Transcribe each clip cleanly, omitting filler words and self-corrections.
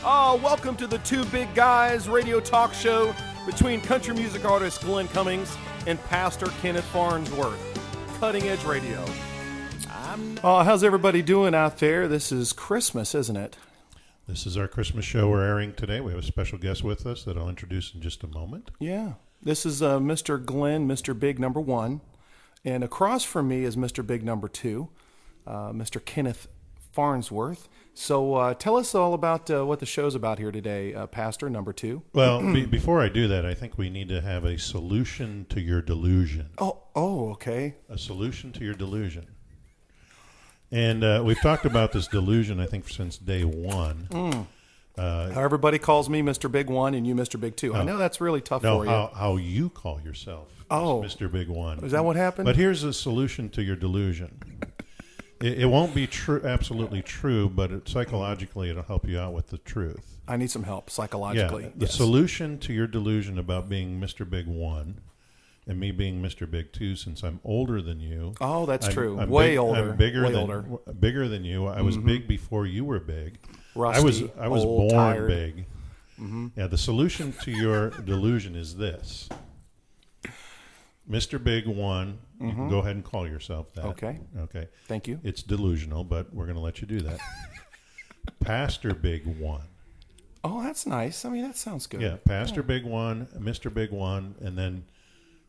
Welcome to the Two Big Guys radio talk show between country music artist Glenn Cummings and Pastor Kenneth Farnsworth. Cutting Edge Radio. How's everybody doing out there? This is Christmas, isn't it? This is our Christmas show we're airing today. We have a special guest with us that I'll introduce in just a moment. Yeah. This is Mr. Glenn, Mr. Big number 1. And across from me is Mr. Big number 2, Mr. Kenneth Farnsworth. So tell us all about what the show's about here today, Pastor number 2. Well, before I do that, I think we need to have a solution to your delusion. Oh, okay. A solution to your delusion. And we've talked about this delusion, I think, since day one. Everybody calls me Mr. Big 1 and you Mr. Big 2. I know that's really tough for you. How you call yourself Mr. Big 1. Is that what happened? But here's a solution to your delusion. It won't be absolutely true, but psychologically it'll help you out with the truth. I need some help psychologically. Yeah, the solution to your delusion about being Mr. Big 1 and me being Mr. Big 2, since I'm older than you. Oh, that's true. I'm way big, older. I'm bigger way than, older. Bigger than you. I was big before you were big. Rusty, I was old, born tired. big. Yeah, the solution to your delusion is this. Mr. Big 1, you can go ahead and call yourself that. Okay. Thank you. It's delusional, but we're going to let you do that. Pastor Big 1. Oh, that's nice. I mean, that sounds good. Yeah, Pastor Big 1, Mr. Big 1, and then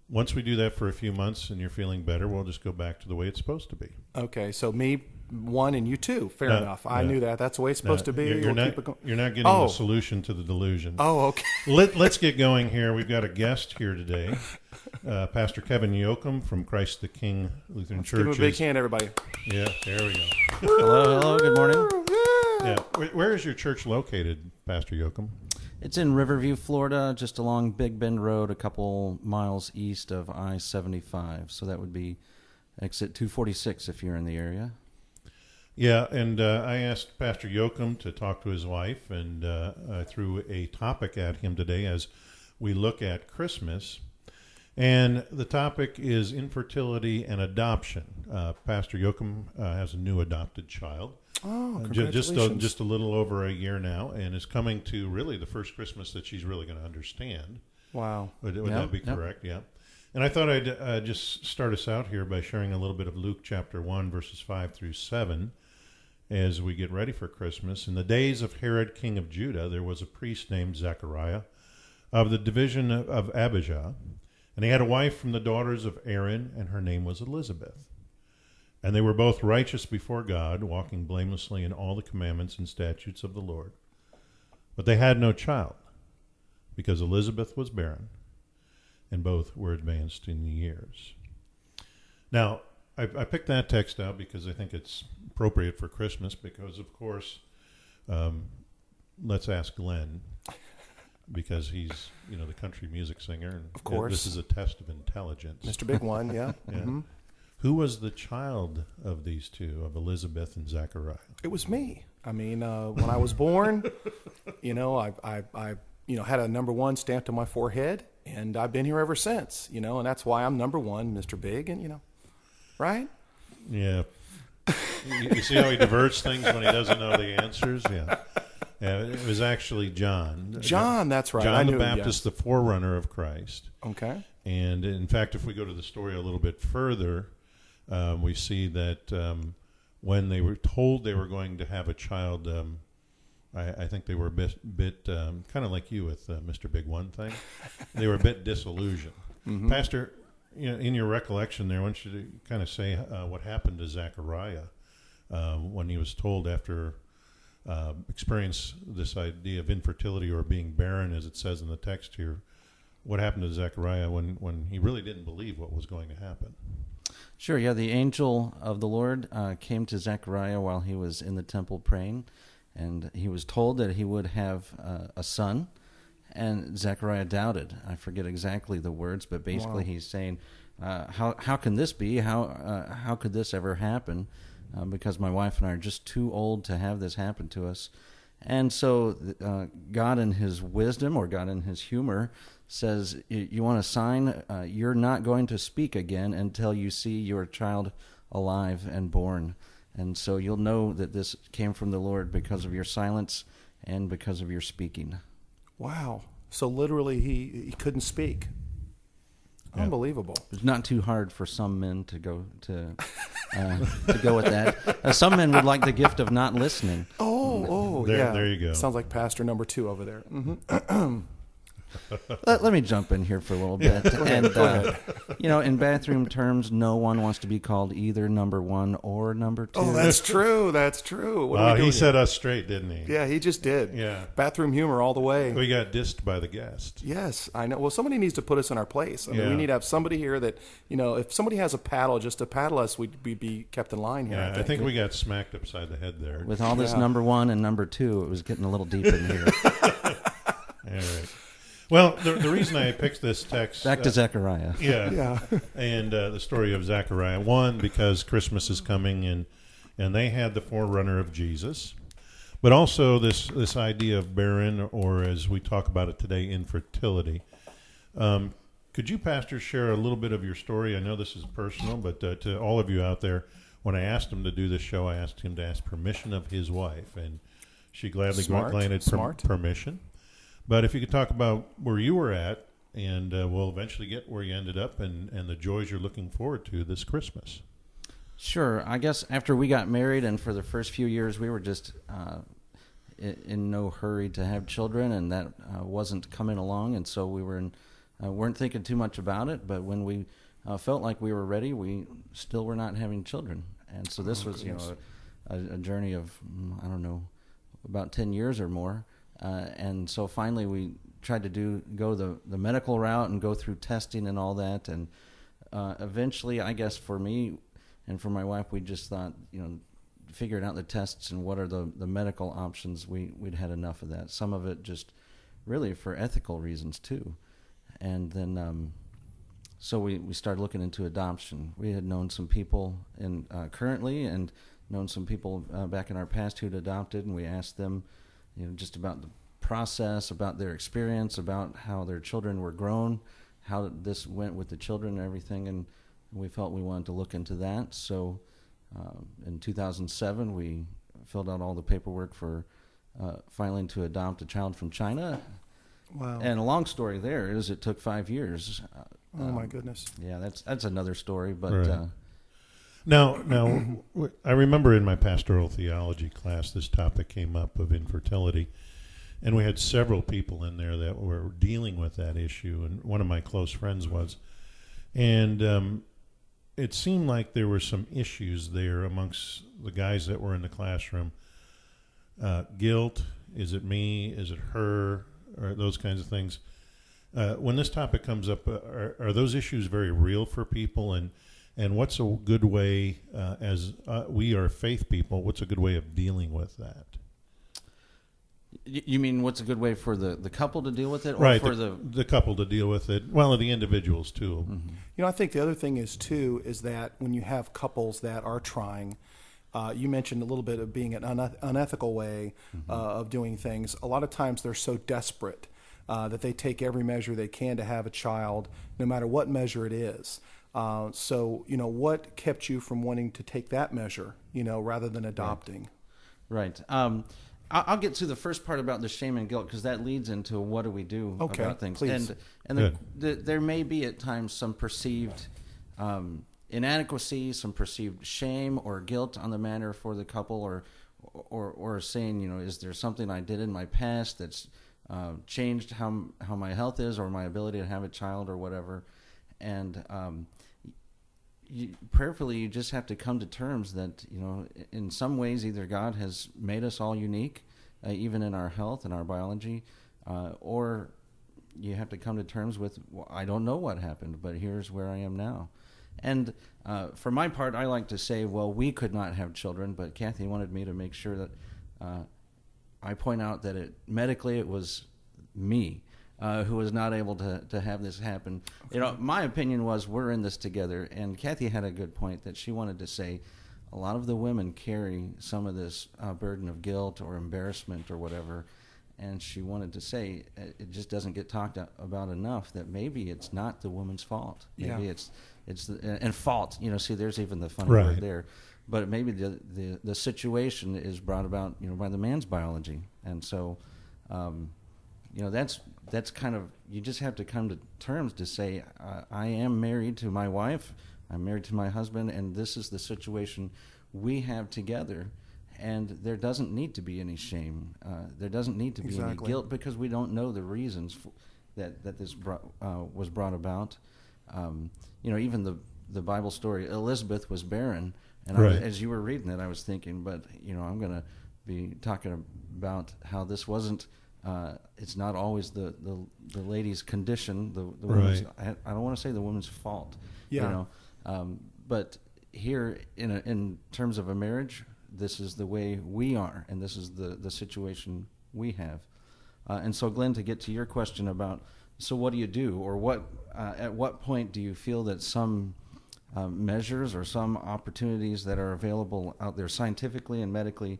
once we do that for a few months and you're feeling better, we'll just go back to the way it's supposed to be. Okay, so me 1 and you 2. Fair enough. I knew that. That's the way it's supposed to be. You're not getting the solution to the delusion. Oh, okay. Let's get going here. We've got a guest here today, Pastor Kevin Yoakum from Christ the King Lutheran Church. Give him a big hand, everybody. Yeah, there we go. Hello, good morning. Yeah, where is your church located, Pastor Yoakum? It's in Riverview, Florida, just along Big Bend Road, a couple miles east of I-75. So that would be exit 246 if you're in the area. Yeah, and I asked Pastor Yoakum to talk to his wife, and I threw a topic at him today as we look at Christmas. And the topic is infertility and adoption. Pastor Yoakum has a new adopted child. Oh, congratulations. Just a little over a year now, and is coming to really the first Christmas that she's really going to understand. Wow. Would that be correct? Yeah. And I thought I'd just start us out here by sharing a little bit of Luke chapter 1, verses 5 through 7, as we get ready for Christmas. In the days of Herod, king of Judah, there was a priest named Zechariah of the division of Abijah, and he had a wife from the daughters of Aaron, and her name was Elizabeth. And they were both righteous before God, walking blamelessly in all the commandments and statutes of the Lord. But they had no child, because Elizabeth was barren, and both were advanced in years. Now, I picked that text out because I think it's appropriate for Christmas, because, of course, let's ask Glenn, because he's, the country music singer. And of course. This is a test of intelligence. Mr. Big 1, yeah. Yeah. Mm-hmm. Who was the child of these two, of Elizabeth and Zechariah? It was me. I mean, when I was born, I had a number 1 stamped on my forehead, and I've been here ever since, and that's why I'm number 1, Mr. Big, and, right? Yeah. You see how he diverts things when he doesn't know the answers? Yeah. Yeah, it was actually John. John, that's right. John the Baptist, the forerunner of Christ. Okay. And, in fact, if we go to the story a little bit further, we see that when they were told they were going to have a child, I think they were a bit kind of like you with Mr. Big 1 thing. They were a bit disillusioned. Mm-hmm. Pastor, in your recollection there, I want you to kind of say what happened to Zechariah when he was told after experience this idea of infertility or being barren, as it says in the text here. What happened to Zechariah when he really didn't believe what was going to happen? Sure, yeah. The angel of the Lord came to Zechariah while he was in the temple praying, and he was told that he would have a son, and Zechariah doubted. I forget exactly the words, but basically he's saying, how can this be? How could this ever happen? Because my wife and I are just too old to have this happen to us. And so God in his wisdom, or God in his humor, says, you want a sign? You're not going to speak again until you see your child alive and born. And so you'll know that this came from the Lord because of your silence and because of your speaking. Wow. So literally he couldn't speak. Yeah. Unbelievable. It's not too hard for some men to go to go with that. Some men would like the gift of not listening. There you go. Sounds like pastor number 2 over there. Mm-hmm. Let me jump in here for a little bit. And, in bathroom terms, no one wants to be called either number 1 or number 2. Oh, that's true. That's true. What are we Wow, doing he here? set us straight, didn't he? Yeah, he just did. Yeah. Bathroom humor all the way. We got dissed by the guest. Yes, I know. Well, somebody needs to put us in our place. I mean, Yeah. we need to have somebody here that, if somebody has a paddle just to paddle us, we'd be kept in line here. Yeah, I think we got smacked upside the head there. With all this number 1 and number 2, it was getting a little deep in here. All right. Well, the reason I picked this text... Back to Zechariah. Yeah. And the story of Zechariah. One, because Christmas is coming, and they had the forerunner of Jesus. But also this idea of barren, or as we talk about it today, infertility. Could you, Pastor, share a little bit of your story? I know this is personal, but to all of you out there, when I asked him to do this show, I asked him to ask permission of his wife, and she gladly granted permission. But if you could talk about where you were at, and we'll eventually get where you ended up and the joys you're looking forward to this Christmas. Sure. I guess after we got married and for the first few years, we were just in no hurry to have children, and that wasn't coming along. And so we weren't thinking too much about it. But when we felt like we were ready, we still were not having children. And so this was, a journey of, I don't know, about 10 years or more. And so finally we tried to go the medical route and go through testing and all that. And eventually, I guess for me and for my wife, we just thought, figuring out the tests and what are the medical options, we'd had enough of that. Some of it just really for ethical reasons too. And then so we started looking into adoption. We had known some people currently and known some people back in our past who'd adopted, and we asked them just about the process, about their experience, about how their children were grown, how this went with the children and everything, and we felt we wanted to look into that. So in 2007, we filled out all the paperwork for filing to adopt a child from China. Wow. And a long story there is it took 5 years. Oh, my goodness. Yeah, that's another story, but... Right. Now, I remember in my pastoral theology class, this topic came up of infertility, and we had several people in there that were dealing with that issue, and one of my close friends was. And it seemed like there were some issues there amongst the guys that were in the classroom. Guilt, is it me, is it her, or those kinds of things. When this topic comes up, are those issues very real for people, and what's a good way, as we are faith people, what's a good way of dealing with that? You mean what's a good way for the couple to deal with it? Or right, for the couple to deal with it. Well, the individuals, too. Mm-hmm. I think the other thing is that when you have couples that are trying, you mentioned a little bit of being an unethical way of doing things. A lot of times they're so desperate that they take every measure they can to have a child, no matter what measure it is. So, what kept you from wanting to take that measure, rather than adopting? Right. I'll get to the first part about the shame and guilt, because that leads into what do we do about things. Please. And there may be at times some perceived inadequacy, some perceived shame or guilt on the matter for the couple, or saying, is there something I did in my past that's changed how my health is or my ability to have a child or whatever. And prayerfully, you just have to come to terms that, in some ways, either God has made us all unique, even in our health and our biology, or you have to come to terms with, I don't know what happened, but here's where I am now. And for my part, I like to say, well, we could not have children, but Kathy wanted me to make sure that I point out that medically it was me. Who was not able to have this happen. Okay. My opinion was we're in this together, and Kathy had a good point that she wanted to say a lot of the women carry some of this burden of guilt or embarrassment or whatever, and she wanted to say it just doesn't get talked about enough that maybe it's not the woman's fault. Maybe it's and fault, see, there's even the funny word there. but maybe the situation is brought about, by the man's biology. And so, that's kind of, you just have to come to terms to say, I am married to my wife, I'm married to my husband, and this is the situation we have together. And there doesn't need to be any shame. There doesn't need to be any guilt, because we don't know the reasons that this was brought about. Even the Bible story, Elizabeth was barren. And right. As you were reading it, I was thinking, but, I'm going to be talking about how this wasn't, it's not always the lady's condition, the woman's, right. I don't want to say the woman's fault. Yeah. But here, in terms of a marriage, this is the way we are, and this is the situation we have. And so, Glenn, to get to your question about, so what do you do, or at what point do you feel that some measures or some opportunities that are available out there scientifically and medically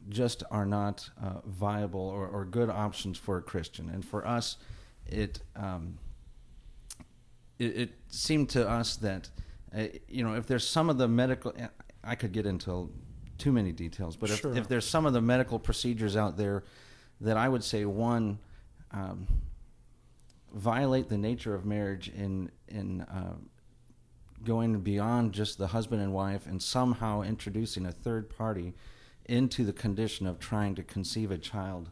just are not viable or good options for a Christian? And for us, it seemed to us that, if there's some of the medical, I could get into too many details, but sure. if there's some of the medical procedures out there that I would say, one, violate the nature of marriage in going beyond just the husband and wife and somehow introducing a third party into the condition of trying to conceive a child,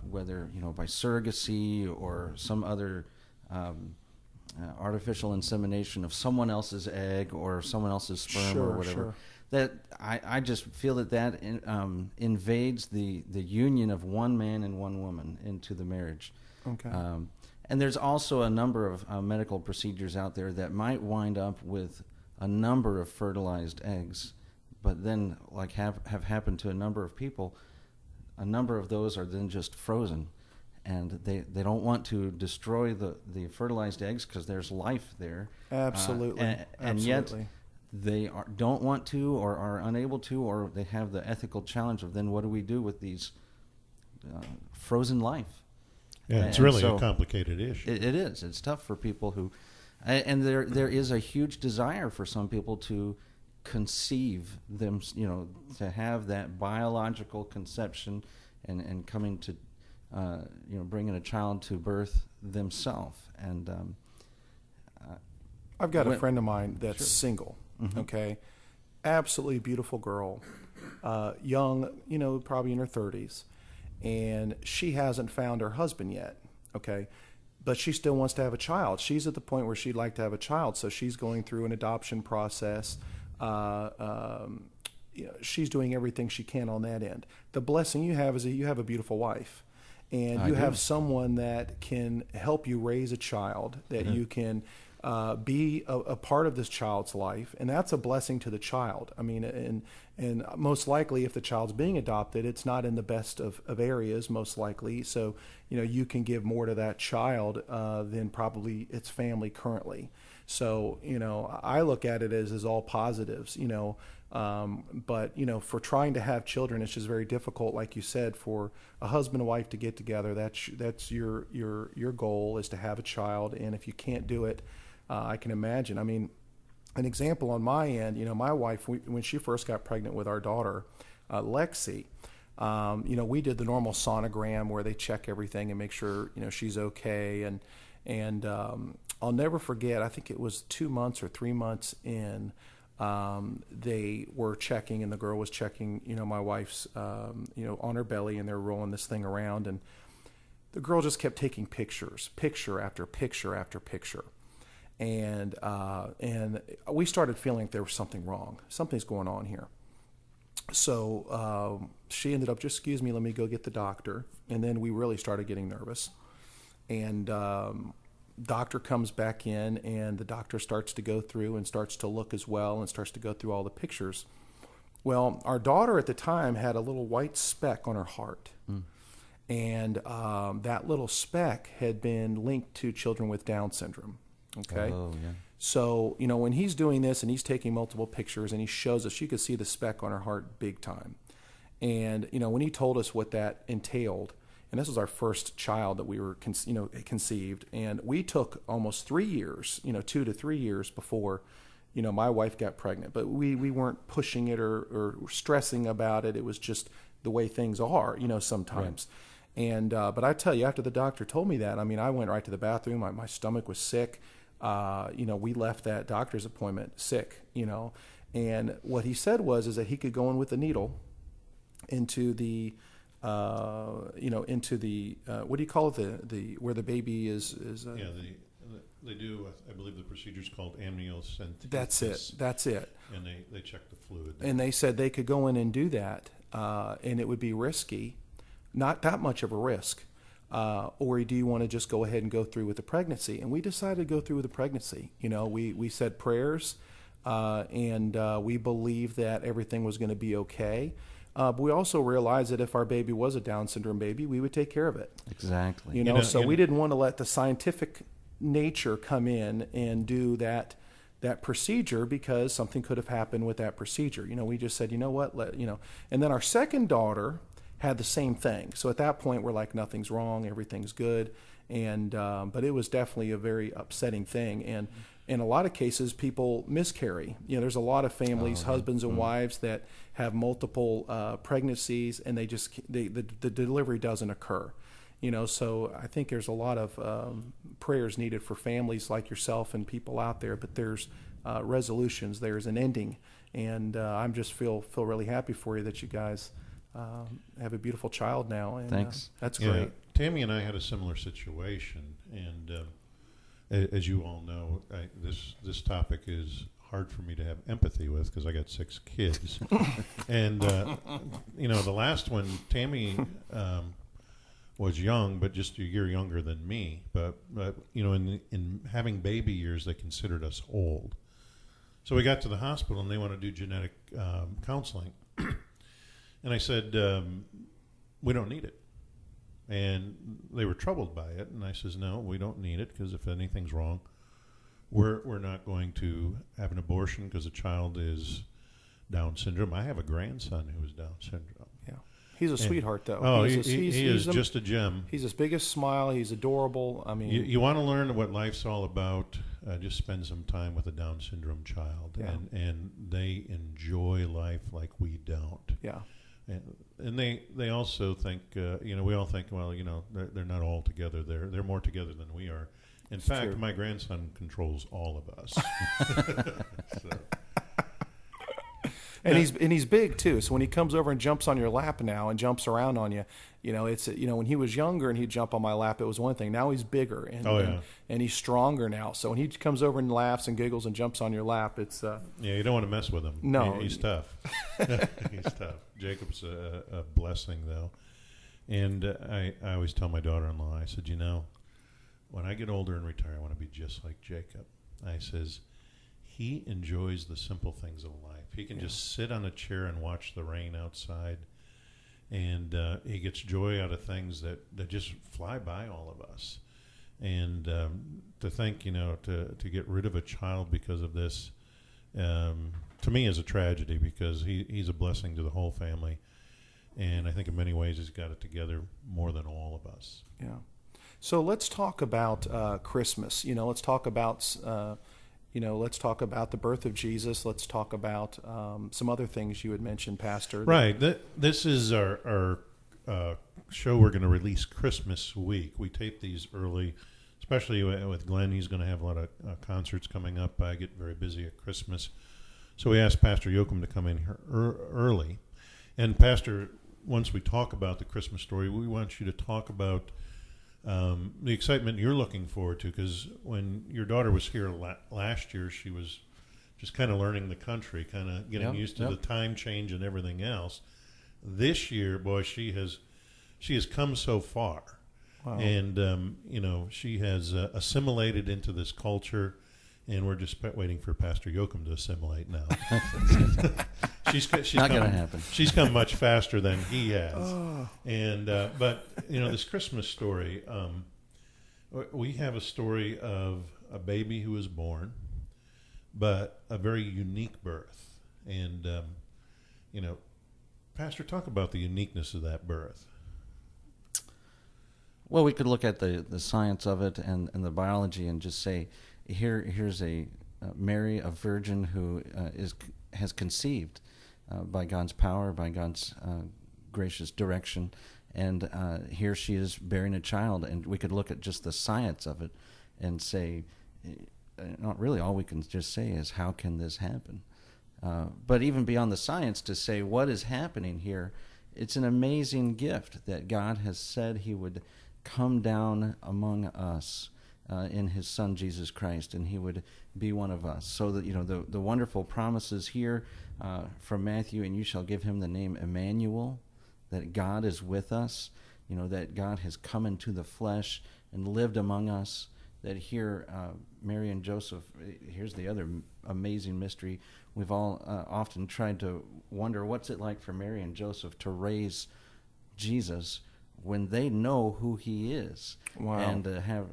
whether by surrogacy or some other artificial insemination of someone else's egg or someone else's sperm, sure, or whatever. Sure. That I just feel that invades the union of one man and one woman into the marriage. Okay. And there's also a number of medical procedures out there that might wind up with a number of fertilized eggs, but then, like have happened to a number of people, a number of those are then just frozen. And they don't want to destroy the fertilized eggs because there's life there. Absolutely. And Absolutely. yet they don't want to, or are unable to, or they have the ethical challenge of, then what do we do with these frozen life? Yeah, it's really a complicated issue. It is. It's tough for people who, and there is a huge desire for some people to conceive them, to have that biological conception and coming to, bringing a child to birth themselves. And I've got a friend of mine that's sure. single. Mm-hmm. Okay, absolutely beautiful girl, young, probably in her 30s, and she hasn't found her husband yet. Okay, but she still wants to have a child. She's at the point where she'd like to have a child, so she's going through an adoption process. She's doing everything she can on that end. The blessing you have is that you have a beautiful wife, and you have someone that can help you raise a child, that mm-hmm. you can be a part of this child's life, and that's a blessing to the child. I mean, and most likely, if the child's being adopted, it's not in the best of areas, most likely. So, you can give more to that child than probably its family currently. So, I look at it as all positives, but, for trying to have children, it's just very difficult, like you said, for a husband and wife to get together. That's your goal, is to have a child. And if you can't do it, I can imagine. I mean, an example on my end, my wife, when she first got pregnant with our daughter, Lexi, we did the normal sonogram where they check everything and make sure, she's okay. And I'll never forget, I think it was 2 months or 3 months in, they were checking, and the girl was checking, my wife's, on her belly, and they're rolling this thing around. And the girl just kept taking pictures, picture after picture after picture. And we started feeling there was something wrong. Something's going on here. So she ended up, just excuse me, let me go get the doctor. And then we really started getting nervous. And doctor comes back in, and the doctor starts to go through and starts to look as well and starts to go through all the pictures. Well, our daughter at the time had a little white speck on her heart. Mm. And that little speck had been linked to children with Down syndrome. Okay. Oh, yeah. So, when he's doing this and he's taking multiple pictures and he shows us, you could see the speck on her heart big time. And, when he told us what that entailed, and this was our first child that we were, conceived, and we took almost 3 years, 2 to 3 years before, my wife got pregnant, but we weren't pushing it or stressing about it. It was just the way things are, sometimes. Right. And but I tell you, after the doctor told me that, I mean, I went right to the bathroom. My stomach was sick. We left that doctor's appointment sick, and what he said is that he could go in with a needle into the into the what do you call it, the where the baby is they do, I believe the procedure is called amniocentesis. That's it. And they check the fluid. And they said they could go in and do that, and it would be risky, not that much of a risk. Or do you want to just go ahead and go through with the pregnancy? And we decided to go through with the pregnancy. We said prayers, and we believed that everything was going to be okay. But we also realized that if our baby was a Down syndrome baby, we would take care of it. Exactly. So we didn't want to let the scientific nature come in and do that procedure, because something could have happened with that procedure. We just said, what, and then our second daughter had the same thing. So at that point, we're like, nothing's wrong, everything's good. And but it was definitely a very upsetting thing. And in a lot of cases, people miscarry. There's a lot of families, husbands and wives, that have multiple pregnancies, and the delivery doesn't occur. So I think there's a lot of prayers needed for families like yourself and people out there. But there's resolutions, there's an ending, and I'm just feel really happy for you that you guys have a beautiful child now. And, Thanks. That's great. Tammy and I had a similar situation, and as you all know, this topic is hard for me to have empathy with because I got 6 kids, and the last one, Tammy was young, but just a year younger than me. But in having baby years, they considered us old. So we got to the hospital, and they want to do genetic counseling. And I said, we don't need it. And they were troubled by it. And I says, no, we don't need it, because if anything's wrong, we're not going to have an abortion because the child is Down syndrome. I have a grandson who is Down syndrome. Yeah. He's a sweetheart, though. Oh, he is just a gem. He's his biggest smile. He's adorable. I mean, you want to learn what life's all about, just spend some time with a Down syndrome child. Yeah. And they enjoy life like we don't. Yeah. And they also think, we all think, well, they're not all together. They're more together than we are. In fact, true. My grandson controls all of us. So. And he's big too. So when he comes over and jumps on your lap now and jumps around on you, it's when he was younger and he'd jump on my lap, it was one thing. Now he's bigger and he's stronger now. So when he comes over and laughs and giggles and jumps on your lap, it's you don't want to mess with him. No, he's tough. He's tough. Jacob's a blessing, though. And I always tell my daughter-in-law, I said, when I get older and retire, I want to be just like Jacob. I says, he enjoys the simple things of life. He can just sit on a chair and watch the rain outside, and he gets joy out of things that just fly by all of us. And to think, to get rid of a child because of this, to me is a tragedy, because he's a blessing to the whole family. And I think in many ways he's got it together more than all of us. Yeah. So let's talk about Christmas. Let's talk about let's talk about the birth of Jesus. Let's talk about some other things you had mentioned, Pastor. Right. This is our show we're going to release Christmas week. We tape these early, especially with Glenn. He's going to have a lot of concerts coming up. I get very busy at Christmas. So we asked Pastor Yoakum to come in here early. And Pastor, once we talk about the Christmas story, we want you to talk about the excitement you're looking forward to, because when your daughter was here last year, she was just kind of learning the country, kind of getting used to the time change and everything else. This year, boy, she has come so far. Wow. And she has assimilated into this culture, and we're just waiting for Pastor Yoakum to assimilate now. She's not going to happen. She's come much faster than he has. Oh. And but this Christmas story, we have a story of a baby who was born, but a very unique birth. And Pastor, talk about the uniqueness of that birth. Well, we could look at the science of it and the biology and just say, here's a Mary, a virgin who has conceived by God's power, by God's gracious direction, and here she is bearing a child, and we could look at just the science of it and say, not really, all we can just say is, how can this happen? But even beyond the science, to say what is happening here, it's an amazing gift that God has said he would come down among us in his Son, Jesus Christ, and he would be one of us. So that, the wonderful promises here from Matthew, and you shall give him the name Emmanuel, that God is with us, that God has come into the flesh and lived among us, that here Mary and Joseph, here's the other amazing mystery. We've all often tried to wonder, what's it like for Mary and Joseph to raise Jesus when they know who he is? Wow. And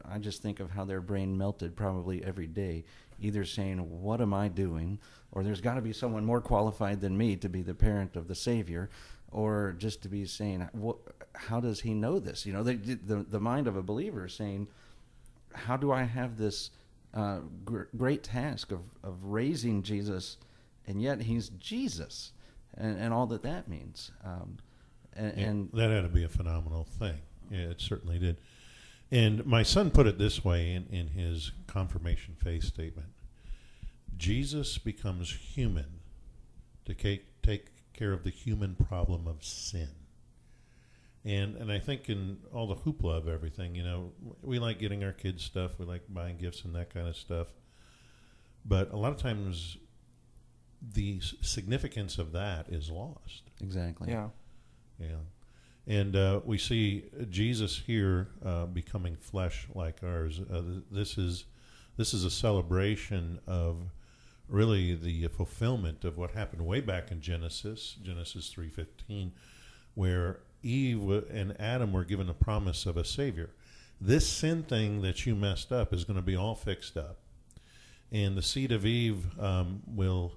I just think of how their brain melted probably every day, either saying, what am I doing? Or there's got to be someone more qualified than me to be the parent of the Savior, or just to be saying, how does he know this? The mind of a believer saying, how do I have this great task of raising Jesus, and yet he's Jesus, and all that means. And that had to be a phenomenal thing. Yeah, it certainly did. And my son put it this way in his confirmation faith statement: Jesus becomes human to take care of the human problem of sin. And I think in all the hoopla of everything, we like getting our kids stuff, we like buying gifts and that kind of stuff. But a lot of times the significance of that is lost. Exactly. Yeah. Yeah. And we see Jesus here becoming flesh like ours. This is a celebration of really the fulfillment of what happened way back in Genesis 3:15, where Eve and Adam were given a promise of a Savior. This sin thing that you messed up is going to be all fixed up. And the seed of Eve will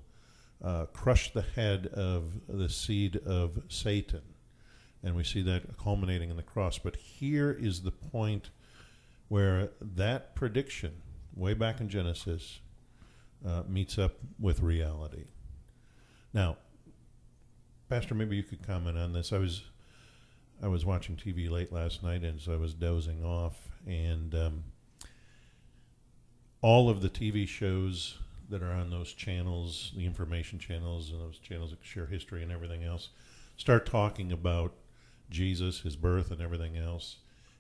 crush the head of the seed of Satan. And we see that culminating in the cross. But here is the point where that prediction, way back in Genesis, meets up with reality. Now, Pastor, maybe you could comment on this. I was watching TV late last night, and so I was dozing off, and all of the TV shows that are on those channels, the information channels and those channels that share history and everything else, start talking about Jesus, his birth, and everything else.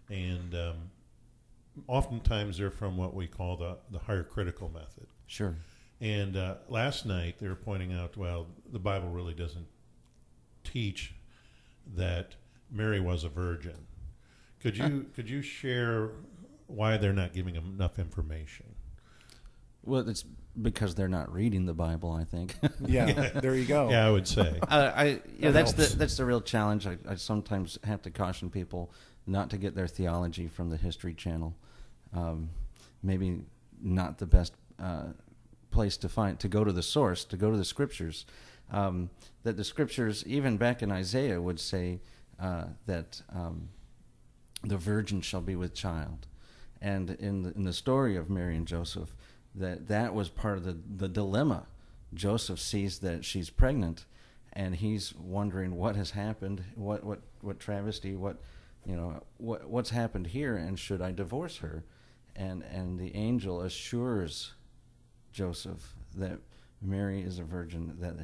And oftentimes they're from what we call the higher critical method. Sure. And last night they were pointing out, well, the Bible really doesn't teach that Mary was a virgin. Could you share why they're not giving them enough information? Well, it's because they're not reading the Bible, I think. Yeah, there you go. Yeah, I would say. That's the real challenge. I sometimes have to caution people not to get their theology from the History Channel. Maybe not the best place to go to the source, to go to the Scriptures. That the Scriptures, even back in Isaiah, would say that the virgin shall be with child, and in the story of Mary and Joseph, that was part of the dilemma. Joseph sees that she's pregnant, and he's wondering what has happened, what travesty, what's happened here, and should I divorce her? And the angel assures Joseph that Mary is a virgin, that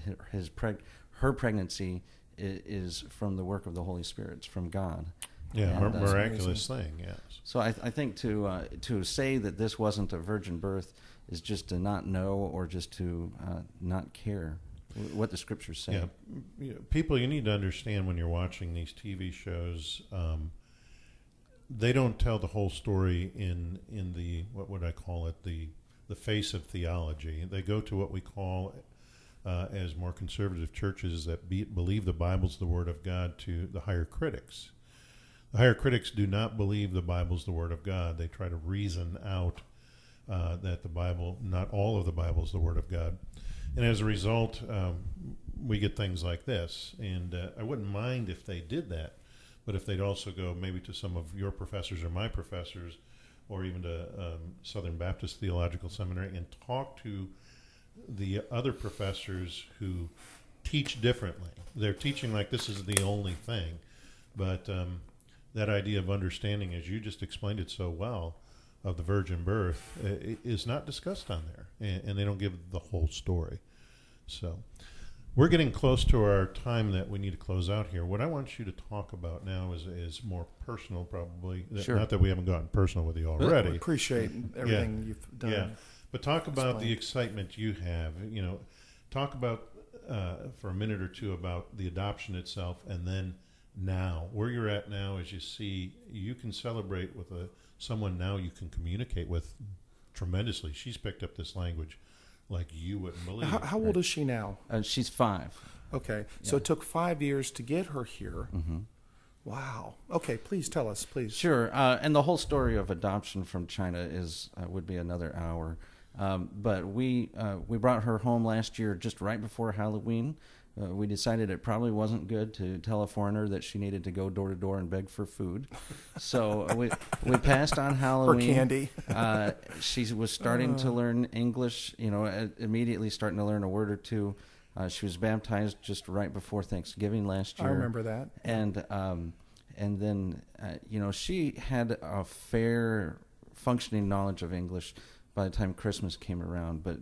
her pregnancy is from the work of the Holy Spirit, it's from God. Yeah, And, miraculous thing, yes. So I think to say that this wasn't a virgin birth is just to not know, or just to not care what the Scriptures say. Yeah, people, you need to understand when you're watching these TV shows, they don't tell the whole story in the, what would I call it, the face of theology. They go to what we call, as more conservative churches that believe the Bible's the Word of God, to the higher critics. The higher critics do not believe the Bible's the Word of God. They try to reason out that the Bible, not all of the Bible, is the Word of God. And as a result, we get things like this. And I wouldn't mind if they did that, but if they'd also go maybe to some of your professors or my professors or even to Southern Baptist Theological Seminary and talk to the other professors who teach differently. They're teaching like this is the only thing, but that idea of understanding, as you just explained it so well, of the virgin birth is not discussed on there, and they don't give the whole story. So we're getting close to our time that we need to close out here. What I want you to talk about now is more personal, probably. Sure. Not that we haven't gotten personal with you already. I appreciate everything you've done. Yeah, but talk about the excitement you have. Talk about for a minute or two about the adoption itself, and then now, where you're at now, as you see, you can celebrate with someone now you can communicate with tremendously. She's picked up this language like you wouldn't believe. How old is she now? She's 5. Okay, so it took 5 years to get her here. Mm-hmm. Wow. Okay, please tell us, please. Sure, and the whole story of adoption from China would be another hour. But we brought her home last year just right before Halloween. We decided it probably wasn't good to tell a foreigner that she needed to go door to door and beg for food. So we passed on Halloween. Or candy. She was starting to learn English, immediately starting to learn a word or two. She was baptized just right before Thanksgiving last year. I remember that. And then, she had a fair functioning knowledge of English by the time Christmas came around. But,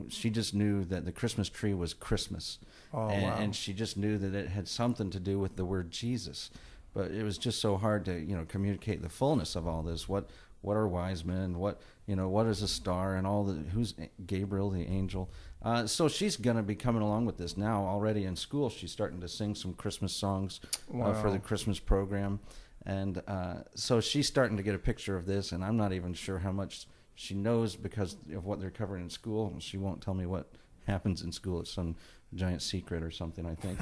she just knew that the Christmas tree was Christmas. Oh, and, wow. and she just knew that it had something to do with the word Jesus. But it was just so hard to, communicate the fullness of all this. What are wise men? What is a star? And who's Gabriel, the angel? So she's going to be coming along with this now already in school. She's starting to sing some Christmas songs for the Christmas program. And so she's starting to get a picture of this, and I'm not even sure how much she knows because of what they're covering in school. She won't tell me what happens in school. It's some giant secret or something, I think.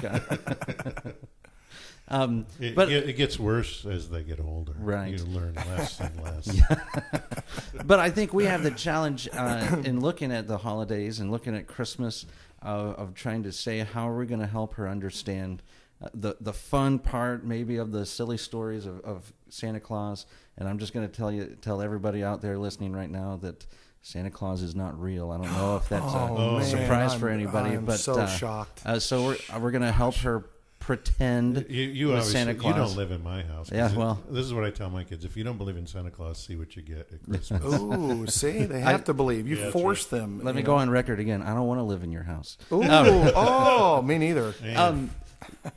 It gets worse as they get older. Right. You learn less and less. But I think we have the challenge in looking at the holidays and looking at Christmas of trying to say, how are we going to help her understand the fun part maybe of the silly stories of Santa Claus. And I'm just going to tell everybody out there listening right now that Santa Claus is not real. I don't know if that's a surprise for anybody, I'm but so shocked. So we're going to help her pretend you with Santa Claus. You don't live in my house. Yeah, well, this is what I tell my kids: if you don't believe in Santa Claus, see what you get at Christmas. Ooh, see, they have to believe. You force them. Let me go on record again. I don't want to live in your house. Ooh, oh, me neither.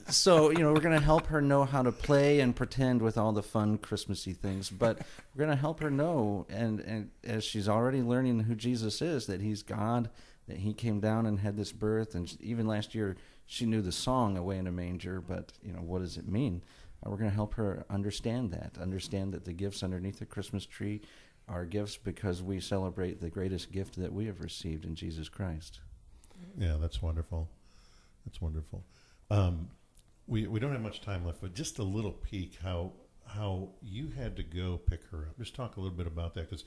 So, we're going to help her know how to play and pretend with all the fun Christmassy things, but we're going to help her know, and as she's already learning who Jesus is, that he's God, that he came down and had this birth, and even last year she knew the song Away in a Manger, but, what does it mean? We're going to help her understand that the gifts underneath the Christmas tree are gifts because we celebrate the greatest gift that we have received in Jesus Christ. Yeah, that's wonderful. That's wonderful. We don't have much time left, but just a little peek how you had to go pick her up. Just talk a little bit about that, because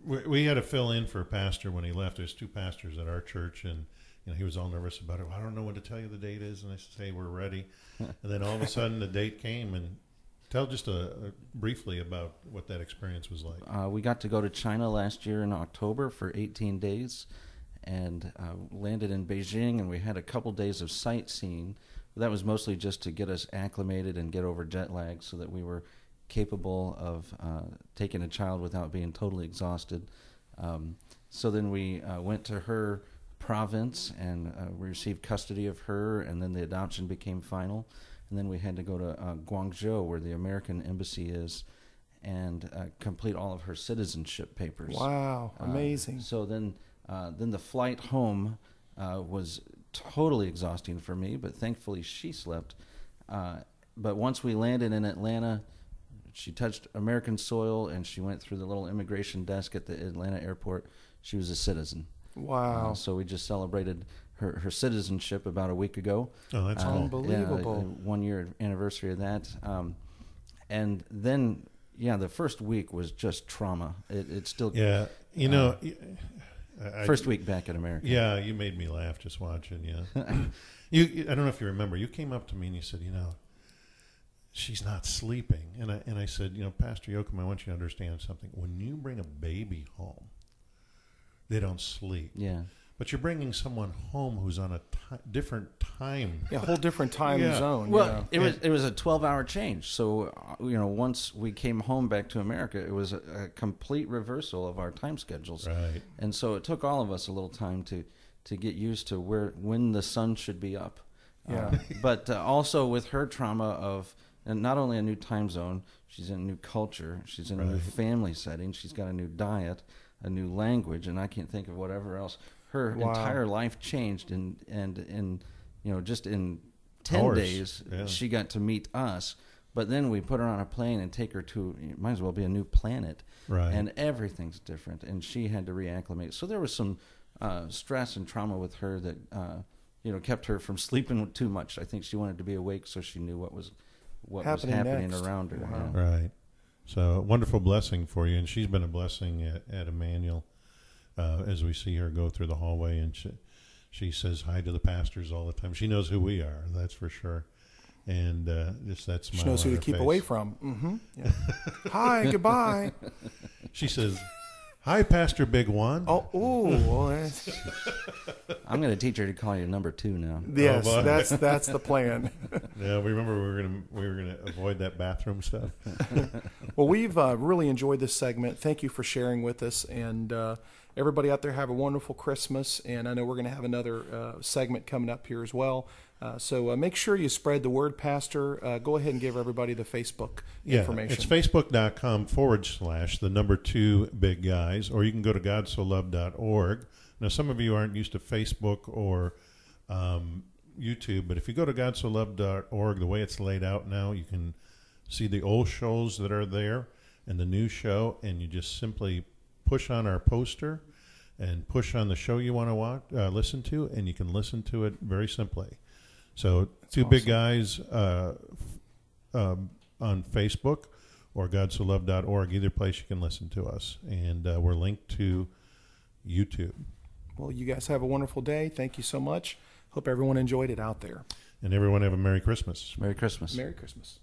we had to fill in for a pastor when he left. There's 2 pastors at our church, and he was all nervous about it. I don't know when to tell you the date is, and I said, "Hey, we're ready." And then all of a sudden the date came. And tell just briefly about what that experience was like. We got to go to China last year in October for 18 days. And landed in Beijing, and we had a couple days of sightseeing. That was mostly just to get us acclimated and get over jet lag so that we were capable of taking a child without being totally exhausted. So then we went to her province, and we received custody of her, and then the adoption became final. And then we had to go to Guangzhou, where the American embassy is, and complete all of her citizenship papers. Wow, amazing. So then the flight home was totally exhausting for me, but thankfully she slept. But once we landed in Atlanta, she touched American soil, and she went through the little immigration desk at the Atlanta airport. She was a citizen. Wow. So we just celebrated her citizenship about a week ago. Oh, that's unbelievable. 1 year anniversary of that. And then, the first week was just trauma. It still... Yeah, first week back in America. Yeah, you made me laugh just watching. Yeah, I don't know if you remember. You came up to me and you said, she's not sleeping. And I said, Pastor Yoakum, I want you to understand something. When you bring a baby home, they don't sleep. Yeah. But you're bringing someone home who's on a different time. Yeah, a whole different time zone. Well, it was a 12-hour change. So, once we came home back to America, it was a complete reversal of our time schedules. Right. And so it took all of us a little time to get used to when the sun should be up. Yeah. But also with her trauma of not only a new time zone, she's in a new culture, she's in a new family setting, she's got a new diet, a new language, and I can't think of whatever else. Her entire life changed, and just in 10 days, she got to meet us. But then we put her on a plane and take her to, it might as well be a new planet. Right. And everything's different, and she had to reacclimate. So there was some stress and trauma with her that, kept her from sleeping too much. I think she wanted to be awake so she knew what was happening next. around her. Wow. Yeah. Right. So, wonderful blessing for you. And she's been a blessing at Emmanuel. As we see her go through the hallway, and she says hi to the pastors all the time. She knows who we are, that's for sure. And just that smile. She knows who to keep away from. Mm-hmm. Yeah. Hi, goodbye. She says, "Hi, Pastor Big One." Oh, well, I'm going to teach her to call you number 2 now. yes, boy. that's the plan. Yeah, we remember we were gonna avoid that bathroom stuff. Well, we've really enjoyed this segment. Thank you for sharing with us, and everybody out there have a wonderful Christmas. And I know we're going to have another segment coming up here as well. So make sure you spread the word, Pastor. Go ahead and give everybody the Facebook information. It's facebook.com/2 big guys, or you can go to godsoloved.org. Now, some of you aren't used to Facebook or YouTube, but if you go to godsoloved.org, the way it's laid out now, you can see the old shows that are there and the new show, and you just simply push on our poster and push on the show you want to listen to, and you can listen to it very simply. So, That's Two Big Guys on Facebook or godsoloved.org, either place you can listen to us. And we're linked to YouTube. Well, you guys have a wonderful day. Thank you so much. Hope everyone enjoyed it out there. And everyone have a Merry Christmas. Merry Christmas. Merry Christmas.